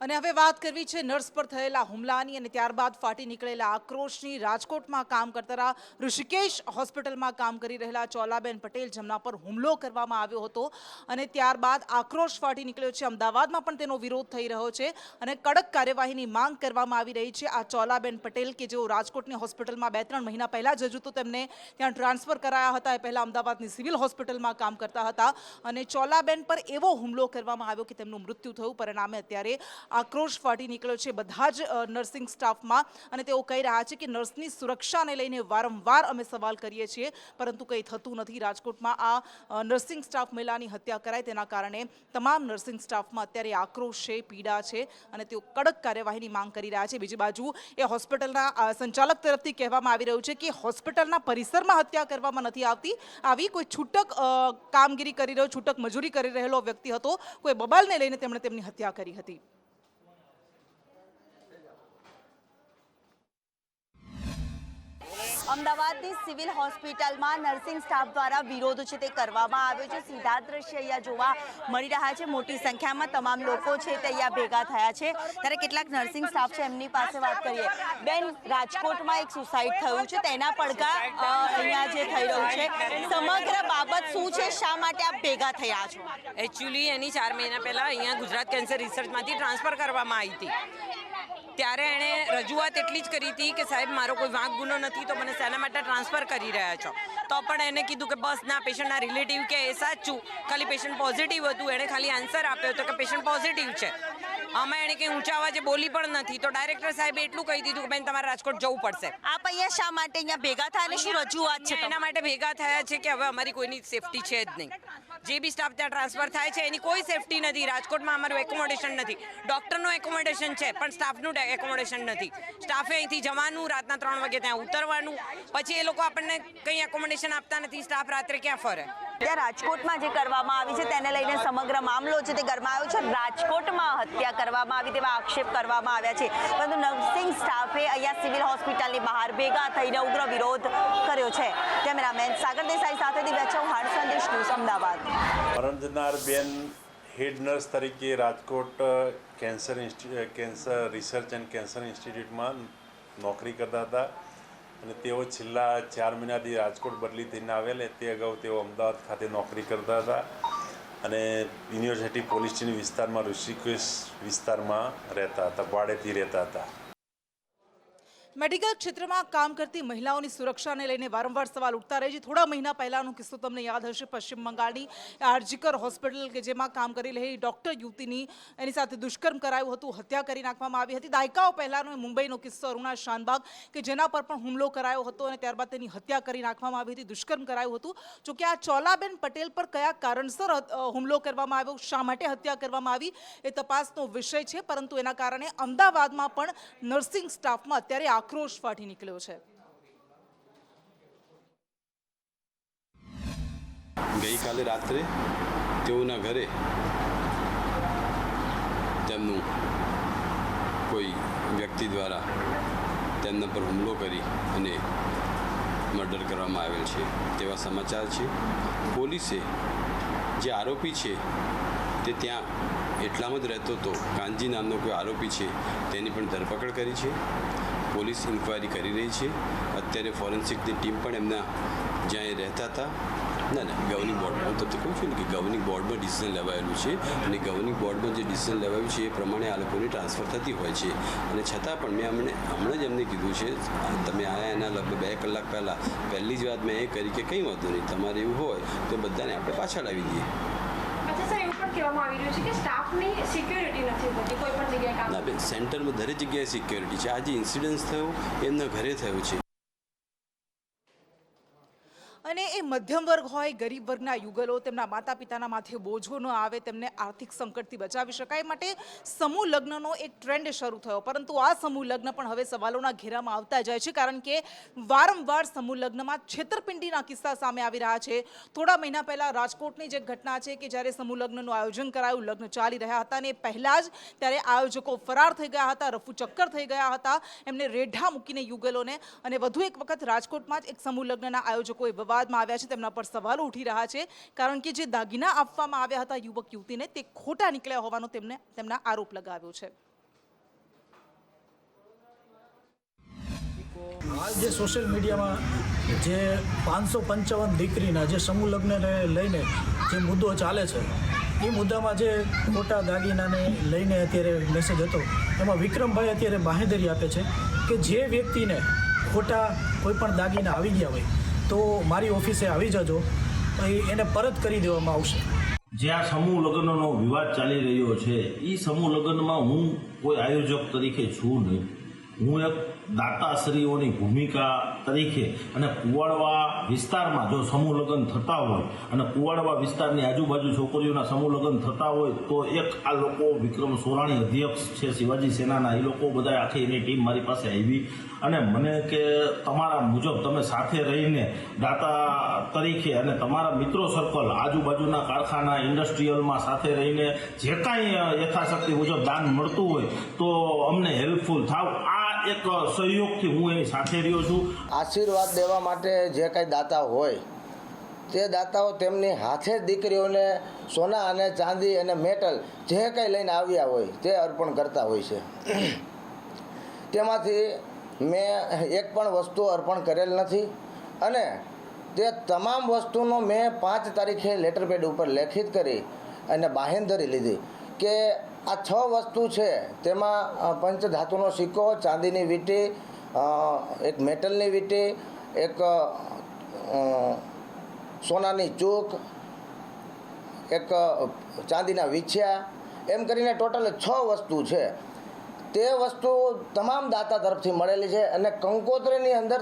અને હવે વાત કરવી છે નર્સ પર થયેલા હુમલાની અને ત્યારબાદ ફાટી નીકળેલા આક્રોશની। રાજકોટમાં કામ કરતા ઋષિકેશ હોસ્પિટલમાં કામ કરી રહેલા ચોલાબેન પટેલ જેમના પર હુમલો કરવામાં આવ્યો હતો અને ત્યારબાદ આક્રોશ ફાટી નીકળ્યો છે। અમદાવાદમાં પણ તેનો વિરોધ થઈ રહ્યો છે અને કડક કાર્યવાહીની માંગ કરવામાં આવી રહી છે। આ ચોલાબેન પટેલ કે જેઓ રાજકોટની હોસ્પિટલમાં 2-3 મહિના પહેલા જ હજુ તો તેમને ત્યાં ટ્રાન્સફર કરાયા હતા। એ પહેલા અમદાવાદની સિવિલ હોસ્પિટલમાં કામ કરતા હતા અને ચોલાબેન પર એવો હુમલો કરવામાં આવ્યો કે તેમનું મૃત્યુ થયું। પરિણામે અત્યારે આક્રોશ ફાટી નીકળ્યો છે બધા જ નર્સિંગ સ્ટાફમાં અને તેઓ કહી રહ્યા છે કે નર્સની સુરક્ષાને લઈને વારંવાર અમે સવાલ કરીએ છીએ પરંતુ કંઈ થતું નથી। રાજકોટમાં આ નર્સિંગ સ્ટાફ મહિલાની હત્યા કરાય તેના કારણે તમામ નર્સિંગ સ્ટાફમાં અત્યારે આક્રોશ છે, પીડા છે અને તેઓ કડક કાર્યવાહીની માંગ કરી રહ્યા છે। બીજી બાજુ એ હોસ્પિટલના સંચાલક તરફથી કહેવામાં આવી રહ્યું છે કે હોસ્પિટલના પરિસરમાં હત્યા કરવામાં નથી આવી કોઈ છૂટક કામગીરી કરી રહ્યો, છૂટક મજૂરી કરી રહેલો વ્યક્તિ હતો, કોઈ બબાલને લઈને તેમણે તેમની હત્યા કરી હતી। અમદાવાદની સિવિલ હોસ્પિટલમાં નર્સિંગ સ્ટાફ દ્વારા વિરોધ છે તે કરવામાં આવ્યો છે। સીધા દ્રશ્ય અહીંયા જોવા મળી રહ્યા છે। મોટી સંખ્યામાં તમામ લોકો છે તે અહીંયા ભેગા થયા છે। ત્યારે કેટલાક નર્સિંગ સ્ટાફ છે એમની પાસે વાત કરીએ। બેન, રાજકોટમાં એક સુસાઇડ થયું છે, તેના પડઘા અહીંયા જે થઈ રહ્યું છે, સમગ્ર બાબત શું છે, શા માટે આપ ભેગા થયા છો? એકચ્યુઅલી એની 4 મહિના પહેલાં અહીંયા ગુજરાત કેન્સર રિસર્ચમાંથી ટ્રાન્સફર કરવામાં આવી હતી। ત્યારે એણે રજૂઆત એટલી જ કરી હતી કે સાહેબ મારો કોઈ વાંક ગુનો નથી તો મને શેના માટે ટ્રાન્સફર કરી રહ્યા છો? તો પણ એને કીધું કે બસ ના, પેશન્ટના રિલેટિવ કે એ સાચું, ખાલી પેશન્ટ પોઝિટિવ હતું। એણે ખાલી આન્સર આપ્યો હતો કે પેશન્ટ પોઝિટિવ છે। આમાં એણે કંઈ ઊંચા અવાજે બોલી પણ નથી તો ડાયરેક્ટર સાહેબે એટલું કહી દીધું કે બેન તમારે રાજકોટ જવું પડશે। આપ અહીંયા શા માટે અહીંયા ભેગા થયા અને શું રજૂઆત છે? એના માટે ભેગા થયા છે કે હવે અમારી કોઈની સેફટી છે જ નહીં। જે બી સ્ટાફ ત્યાં ટ્રાન્સફર થાય છે એની કોઈ સેફટી નથી। રાજકોટમાં અમારું એકોમોડેશન નથી, ડૉક્ટરનું એકોમોડેશન છે પણ સ્ટાફનું એકોમોડેશન નથી। સ્ટાફે અહીંથી જવાનું, રાતના 3 વાગે ત્યાં ઉતરવાનું, પછી એ લોકો આપણને કંઈ એકોમોડેશન આપતા નથી। સ્ટાફ રાત્રે ક્યાં ફરે? ત્યાં રાજકોટમાં જે કરવામાં આવી છે તેને લઈને સમગ્ર મામલો છે તે ગરમાયો છે। રાજકોટમાં હત્યા કરવામાં આવી તેવા આક્ષેપ કરવામાં આવ્યા છે પરંતુ નર્સિંગ સ્ટાફે અહીંયા સિવિલ હોસ્પિટલની બહાર ભેગા થઈને ઉગ્ર વિરોધ કર્યો છે। કેમેરામેન સાગર દેસાઈ સાથે દિવ્યા ચૌહાણ, સંદેશ ન્યૂઝ, અમદાવાદ। મરણ જનાર બેન હેડ નર્સ તરીકે Rajkot cancer research and cancer ઇન્સ્ટિટ્યૂટમાં નોકરી કરતા હતા અને તેઓ છેલ્લા 4 મહિનાથી રાજકોટ બદલી થઈને આવેલ। તે અગાઉ તેઓ અમદાવાદ ખાતે નોકરી કરતા હતા અને યુનિવર્સિટી પોલીસ સ્ટેશન વિસ્તારમાં ઋષિકેશ વિસ્તારમાં રહેતા હતા, ભાડેથી રહેતા હતા। મેડિકલ ક્ષેત્રમાં કામ કરતી મહિલાઓની સુરક્ષાને લઈને વારંવાર સવાલ ઉઠતા રહે છે। થોડા મહિના પહેલાનો કિસ્સો તમને યાદ હશે, પશ્ચિમ બંગાળની આરજીકર હોસ્પિટલ કે જેમાં કામ કરી રહેલી ડૉક્ટર યુવતીની એની સાથે દુષ્કર્મ કરાયું હતું, હત્યા કરી નાખવામાં આવી હતી। દાયકાઓ પહેલાનો મુંબઈનો કિસ્સો અરુણા શાનબાગ કે જેના પર પણ હુમલો કરાયો હતો અને ત્યારબાદ તેની હત્યા કરી નાખવામાં આવી હતી, દુષ્કર્મ કરાયું હતું। જોકે આ ચોલાબેન પટેલ પર કયા કારણસર હુમલો કરવામાં આવ્યો, શા માટે હત્યા કરવામાં આવી એ તપાસનો વિષય છે પરંતુ એના કારણે અમદાવાદમાં પણ નર્સિંગ સ્ટાફમાં અત્યારે આક્રોશ ફાટી નીકળ્યો છે। ગઈકાલે રાત્રે તેઓના ઘરે તેમનું કોઈ વ્યક્તિ દ્વારા તેમના પર હુમલો કરી અને મર્ડર કરવામાં આવેલ છે તેવા સમાચાર છે। પોલીસે જે આરોપી છે તે ત્યાં એટલામાં જ રહેતો હતો, કાનજી નામનો કોઈ આરોપી છે તેની પણ ધરપકડ કરી છે। પોલીસ ઇન્ક્વાયરી કરી રહી છે। અત્યારે ફોરેન્સિકની ટીમ પણ એમના જ્યાં એ રહેતા હતા ના ગવર્નિંગ બોર્ડમાં, હું તમને કહું છું ને કે ગવર્નિંગ બોર્ડમાં ડિસિઝન લેવાયેલું છે અને ગવર્નિંગ બોર્ડમાં જે ડિસિઝન લેવાયું છે એ પ્રમાણે આ લોકોની ટ્રાન્સફર થતી હોય છે અને છતાં પણ મેં હમણાં જ એમને કીધું છે, તમે આવ્યા એના લગભગ 2 કલાક પહેલાં પહેલી જ વાત મેં એ કરી કે કંઈ વાંધો નહીં, તમારે એવું હોય તો બધાને આપણે પાછા લાવી દઈએ। ના બેન, સેન્ટરમાં દરેક જગ્યાએ સિક્યોરિટી છે। આ જે ઇન્સિડન્સ થયો એમના ઘરે થયો છે અને એ મધ્યમ વર્ગ હોય, ગરીબ વર્ગના યુગલો, તેમના માતા પિતાના માથે બોજો ન આવે, તેમને આર્થિક સંકટથી બચાવી શકાય માટે સમૂહ લગ્નનો એક ટ્રેન્ડ શરૂ થયો પરંતુ આ સમૂહ લગ્ન પણ હવે સવાલોના ઘેરામાં આવતા જાય છે કારણ કે વારંવાર સમૂહ લગ્નમાં છેતરપિંડીના કિસ્સા સામે આવી રહ્યા છે। થોડા મહિના પહેલા રાજકોટની જે ઘટના છે કે જ્યારે સમૂહ લગ્નનું આયોજન કરાયું, લગ્ન ચાલી રહ્યા હતા અને પહેલા જ ત્યારે આયોજકો ફરાર થઈ ગયા હતા, રફુ ચક્કર થઈ ગયા હતા, એમને રેઢા મૂકીને યુગલોને। અને વધુ એક વખત રાજકોટમાં જ એક સમૂહ લગ્નના આયોજકોએ વિવાદમાં આવ્યા છે, તેમના પર સવાલો ઉઠી રહ્યા છે કારણ કે જે દાગીના આપવામાં આવ્યા હતા યુવક યુવતીને તે ખોટા નીકળ્યા હોવાનો તેમના આરોપ લગાવ્યો છે। હાલ જે સોશિયલ મીડિયામાં જે 555 દીકરીના જે સમૂહ લગ્નને લઈને જે મુદ્દો ચાલે છે એ મુદ્દામાં જે ખોટા દાગીનાને લઈને અત્યારે મેસેજ હતો એમાં વિક્રમભાઈ અત્યારે બાંહેધરી આપે છે કે જે વ્યક્તિને ખોટા કોઈ પણ દાગીના આવી ગયા હોય તો મારી ઓફિસે આવી જજો, એને પરત કરી દેવામાં આવશે. જે આ સમૂહ લગ્નનો વિવાદ ચાલી રહ્યો છે એ સમૂહ લગ્નમાં હું કોઈ આયોજક તરીકે છું નહીં. હું એક દાતાશ્રીઓની ભૂમિકા તરીકે અને કુવાડવા વિસ્તારમાં જો સમૂહ લગ્ન થતા હોય અને કુવાડવા વિસ્તારની આજુબાજુ છોકરીઓના સમૂહ લગ્ન થતા હોય તો એક આ લોકો વિક્રમ સોરાણી અધ્યક્ષ છે શિવાજી સેનાના, એ લોકો બધા આખી એની ટીમ મારી પાસે આવી અને મને કે તમારા મુજબ તમે સાથે રહીને દાતા તરીકે અને તમારા મિત્રો સર્કલ આજુબાજુના કારખાના ઇન્ડસ્ટ્રીયલમાં સાથે રહીને જે કાંઈ યથાશક્તિ મુજબ દાન મળતું હોય તો અમને હેલ્પફુલ થાવ. આ એક સહયોગથી હું એની સાથે રહ્યો છું. આશીર્વાદ દેવા માટે જે કાંઈ દાતા હોય તે દાતાઓ તેમની હાથે જ દીકરીઓને સોના અને ચાંદી અને મેટલ જે કંઈ લઈને આવ્યા હોય તે અર્પણ કરતા હોય છે. તેમાંથી મેં એક પણ વસ્તુ અર્પણ કરેલ નથી અને તે તમામ વસ્તુનો મેં 5 તારીખે લેટર પેડ ઉપર લેખિત કરી અને બાંહેધરી લીધી કે આ 6 વસ્તુ છે તેમાં પંચધાતુનો સિક્કો, ચાંદીની વીંટી, એક મેટલની વીંટી, એક સોનાની ચૂક, એક ચાંદીના વીછ્યા, એમ કરીને ટોટલ 6 વસ્તુ છે. તે વસ્તુ તમામ દાતા તરફથી મળેલી છે અને કંકોત્રીની અંદર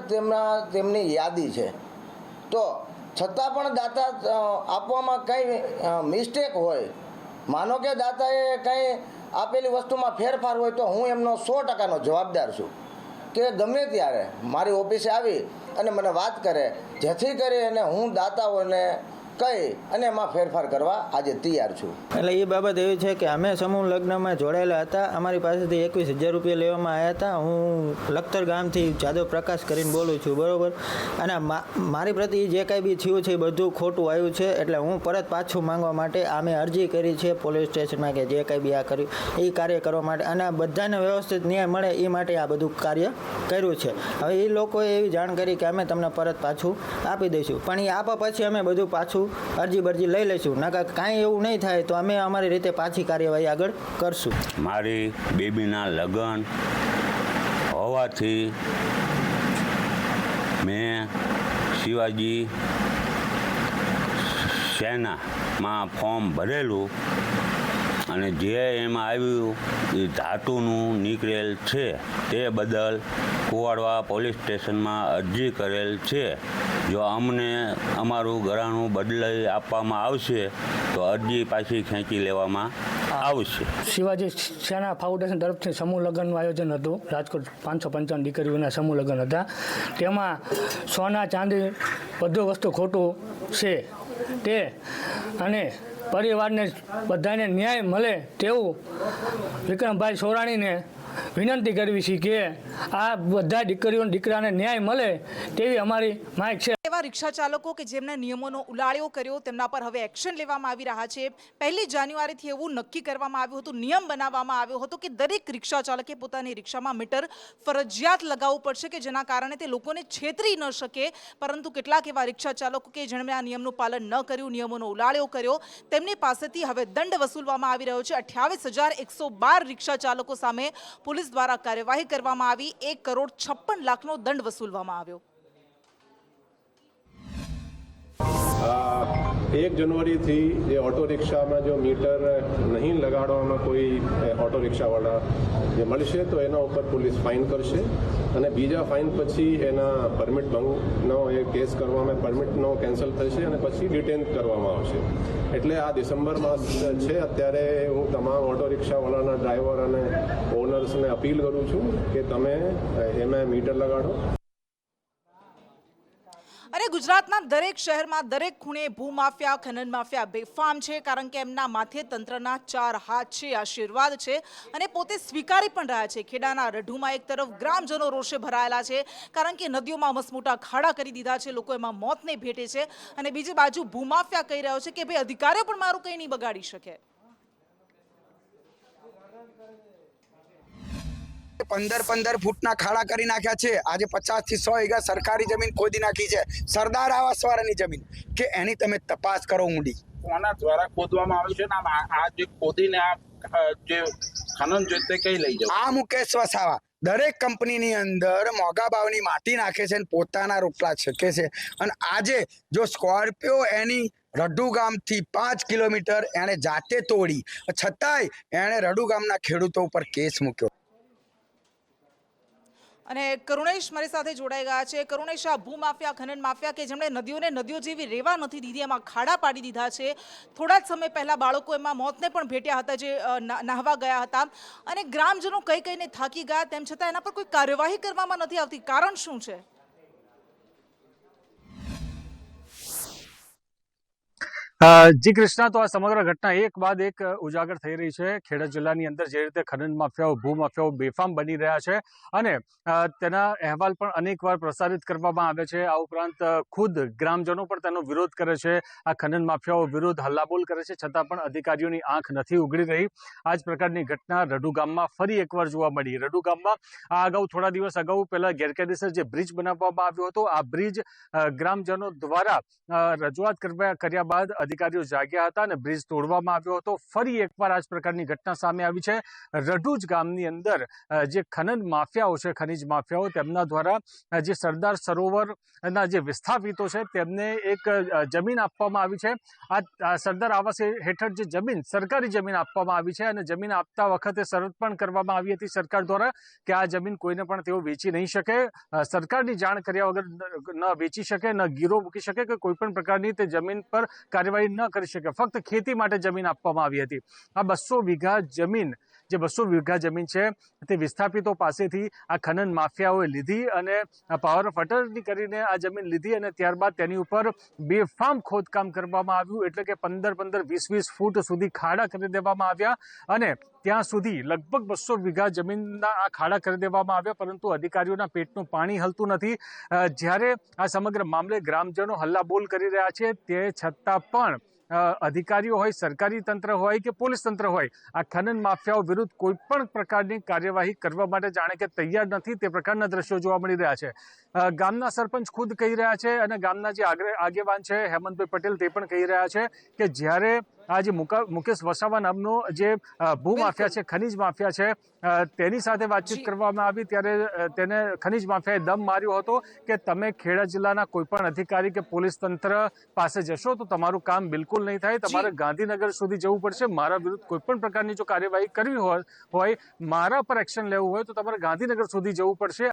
તેમની યાદી છે. તો છતાં પણ દાતા આપવામાં કંઈ મિસ્ટેક હોય, માનો કે દાતાએ કંઈ આપેલી વસ્તુમાં ફેરફાર હોય તો હું એમનો 100%નો જવાબદાર છું કે ગમે ત્યારે મારી ઓફિસે આવી અને મને વાત કરે જેથી કરી અને હું દાતાઓને કહી અને એમાં ફેરફાર કરવા આજે તૈયાર છું. એટલે એ બાબત એવી છે કે અમે સમૂહ લગ્નમાં જોડાયેલા હતા. અમારી પાસેથી 21,000 રૂપિયા લેવામાં આવ્યા હતા. હું લખતર ગામથી જાદવ પ્રકાશ કરીને બોલું છું, બરાબર. અને મારી પ્રતિ જે કાંઈ બી થયું છે એ બધું ખોટું આવ્યું છે. એટલે હું પરત પાછું માંગવા માટે અમે અરજી કરી છે પોલીસ સ્ટેશનમાં કે જે કાંઈ બી આ કર્યું એ કાર્ય કરવા માટે અને બધાને વ્યવસ્થિત ન્યાય મળે એ માટે આ બધું કાર્ય કર્યું છે. હવે એ લોકોએ એવી જાણ કરી કે અમે તમને પરત પાછું આપી દઈશું, પણ એ આપ્યા પછી અમે બધું પાછું અરજી બરજી લઈ લઈશું. નકર કાંઈ એવું નહીં થાય તો અમે અમારી રીતે પાછી કાર્યવાહી આગળ કરશું. મારી બેબીના લગ્ન હોવાથી મેં શિવાજી સેનામાં ફોર્મ ભરેલું અને જે એમાં આવ્યું એ ધાતુનું નીકળેલ છે તે બદલ કુવાડવા પોલીસ સ્ટેશનમાં અરજી કરેલ છે. જો અમને અમારું ઘરાણું બદલાઈ આપવામાં આવશે તો અરજી પાછી ખેંચી લેવામાં આવશે. શિવાજી સેના ફાઉન્ડેશન તરફથી સમૂહ લગ્નનું આયોજન હતું. રાજકોટ 555 દીકરીઓના સમૂહ લગ્ન હતા. તેમાં સોના ચાંદી બધું વસ્તુ ખોટું છે તે અને પરિવારને બધાને ન્યાય મળે તેવું વિક્રમભાઈ સોરાણીને વિનંતી કરવી છે કે આ બધા દીકરાને ન્યાય મળે તેવી અમારી માંગ છે. એવા રિક્ષા ચાલકો કે જેમના નિયમોનો ઉલાળ્યો કર્યો તેમના પર હવે એક્શન લેવામાં આવી રહ્યા છે. 1 જાન્યુઆરીથી એવું નક્કી કરવામાં આવ્યું હતું, નિયમ બનાવવામાં આવ્યો હતો કે દરેક રિક્ષા ચાલકે પોતાની રિક્ષામાં મીટર ફરજિયાત લગાવવું પડશે કે જેના કારણે તે લોકોને છેતરી ન શકે. પરંતુ કેટલાક એવા રિક્ષા ચાલકો કે જેમણે આ નિયમનું પાલન ન કર્યું, નિયમોનો ઉલાળ્યો કર્યો, તેમની પાસેથી હવે દંડ વસૂલવામાં આવી રહ્યો છે. 28,112 રિક્ષા ચાલકો સામે પોલીસ દ્વારા કાર્યવાહી કરવામાં આવી. 1,56 લાખનો દંડ વસૂલવામાં આવ્યો. 1 જનવરીથી જે ઓટો રિક્ષામાં જો મીટર નહીં લગાડવામાં કોઈ ઓટો રિક્ષાવાળા જે મળશે તો એના ઉપર પોલીસ ફાઇન કરશે અને બીજા ફાઇન પછી એના પરમિટ ભંગનો એ કેસ કરવામાં પરમિટનો કેન્સલ થશે અને પછી ડિટેન કરવામાં આવશે. એટલે આ ડિસેમ્બર માસ છે અત્યારે હું તમામ ઓટો રિક્ષાવાળાના ડ્રાઈવર અને ઓનર્સને અપીલ કરું છું કે તમે એમાં મીટર લગાડો. અને ગુજરાતના દરેક શહેરમાં દરેક ખૂણે ભૂમાફિયા, ખનન માફિયા બેફામ છે, કારણ કે એમના માથે તંત્રના 4 હાથ છે, આશીર્વાદ છે અને પોતે સ્વીકારી પણ રહ્યા છે. ખેડાના રઢુમાં એક તરફ ગ્રામજનો રોષે ભરાયેલા છે કારણ કે નદીઓમાં મસમોટા ખાડા કરી દીધા છે, લોકો એમાં મોતને ભેટે છે અને બીજી બાજુ ભૂમાફિયા કહી રહ્યો છે કે ભાઈ અધિકારીઓ પણ મારું કંઈ નહીં બગાડી શકે. 15 ફૂટના ખાડા કરી નાખ્યા છે. આજે 50 થી 100 વીઘા સરકારી જમીન ખોદી નાખી છે, સરદાર આવાસ વાળાની જમીન, કે એની તમે તપાસ કરો ઊંડી. કોના દ્વારા ખોદવામાં આવ્યું છે ને આ જે ખોદીને આ જે ખનન છે તે કઈ લઈ જાવ? આ મુકેશ વસાવા દરેક કંપનીની અંદર મોંઘા ભાવની માટી નાખે છે અને પોતાના રોટલા છકે છે. અને આજે જો સ્કોર્પિયો એની રડુ ગામથી 5 કિલોમીટર એણે જાતે તોડી, છતાંય એણે રડુ ગામના ખેડૂતો ઉપર કેસ મૂક્યો. અને કરુણેશ મારી સાથે જોડાઈ ગયા છે. કરુણેશ, આ ભૂમાફિયા, ખનન માફિયા કે જેમણે નદીઓને નદીઓ જેવી રહેવા નથી દીધી, એમાં ખાડા પાડી દીધા છે. થોડા જ સમય પહેલા બાળકો એમાં મોતને પણ ભેટ્યા હતા જે નાહવા ગયા હતા, અને ગ્રામજનો કઈ કઈને થાકી ગયા, તેમ છતાં એના પર કોઈ કાર્યવાહી કરવામાં નથી આવતી. કારણ શું છે? જી કૃષ્ણા, તો આ સમગ્ર ઘટના એક બાદ એક ઉજાગર થઈ રહી છે. ખેડા જિલ્લાની અંદર જે રીતે ખનન માફિયાઓ, ભૂમાફિયાઓ બેફામ બની રહ્યા છે અને તેના અહેવાલ પણ અનેકવાર પ્રસારિત કરવામાં આવે છે. આ ઉપરાંત ખુદ ગ્રામજનો પણ તેનો વિરોધ કરે છે, આ ખનન માફિયાઓ વિરુદ્ધ હલ્લાબોલ કરે છે, છતાં પણ અધિકારીઓની આંખ નથી ઉઘડી રહી. આ જ પ્રકારની ઘટના રડુ ગામમાં ફરી એકવાર જોવા મળી. રડુ ગામમાં આ અગાઉ થોડા દિવસ અગાઉ પહેલા ગેરકાયદેસર જે બ્રિજ બનાવવામાં આવ્યો હતો, આ બ્રિજ ગ્રામજનો દ્વારા રજૂઆત કર્યા બાદ અધિકારીઓ જાગ્યા હતા અને બ્રિજ તોડવામાં આવ્યો હતો. ફરી એકવાર આ જ પ્રકારની ઘટના સામે આવી છે. રડુજ ગામની અંદર જે ખનન માફિયાઓ છે, ખનીજ માફિયાઓ, તેમના દ્વારા જે સરદાર સરોવરના જે વિસ્થાપિતો છે તેમને એક જમીન આપવામાં આવી છે. આ સરદાર આવાસ હેઠળ જે જમીન, સરકારી જમીન આપવામાં આવી છે અને જમીન આપતા વખતે શરત પણ કરવામાં આવી હતી સરકાર દ્વારા કે આ જમીન કોઈને પણ તેઓ વેચી નહીં શકે, સરકારની જાણ કર્યા વગર ન વેચી શકે, ન ગીરો મૂકી શકે કે કોઈ પણ પ્રકારની તે જમીન પર કાર્યવાહી ન કરી શકે. ફક્ત ખેતી માટે જમીન આપવામાં આવી હતી. આ 200 વીઘા જમીન, જે 200 વીઘા જમીન છે તે વિસ્થાપિતો પાસેથી આ ખનન માફિયાઓએ લીધી અને પાવર ઓફ અટર્ની કરીને આ જમીન લીધી અને ત્યારબાદ તેની ઉપર બેફામ ખોદકામ કરવામાં આવ્યું. એટલે કે 15, 20 ફૂટ સુધી ખાડા કરી દેવામાં આવ્યા અને ત્યાં સુધી લગભગ 200 વીઘા જમીનના આ ખાડા કરી દેવામાં આવ્યા, પરંતુ અધિકારીઓના પેટનું પાણી હલતું નથી. જ્યારે આ સમગ્ર મામલે ગ્રામજનો હલ્લાબોલ કરી રહ્યા છે, તે છતાં પણ અધિકારીઓ હોય, સરકારી તંત્ર હોય કે પોલીસ તંત્ર હોય, આ ખનન માફિયાઓ વિરુદ્ધ કોઈ પણ પ્રકારની કાર્યવાહી કરવા માટે જાણે કે તૈયાર નથી. તે પ્રકારના દ્રશ્યો જોવા મળી રહ્યા છે. ગામના સરપંચ ખુદ કહી રહ્યા છે અને ગામના જે આગેવાન છે હેમંતભાઈ પટેલ, તે પણ કહી રહ્યા છે કે જ્યારે આ જે મુકેશ વસાવા નામનો જે ભૂમાફિયા છે, ખનીજ માફિયા છે, તેની સાથે વાતચીત કરવામાં આવી ત્યારે તેને ખનીજ માફિયાએ દમ માર્યો હતો કે તમે ખેડા જિલ્લાના કોઈ પણ અધિકારી કે પોલીસ તંત્ર પાસે જશો તો તમારું કામ બિલકુલ નહીં થાય, તમારે ગાંધીનગર સુધી જવું પડશે. મારા વિરુદ્ધ કોઈ પણ પ્રકારની જો કાર્યવાહી કરવી હોય, મારા પર એક્શન લેવું હોય તો તમારે ગાંધીનગર સુધી જવું પડશે.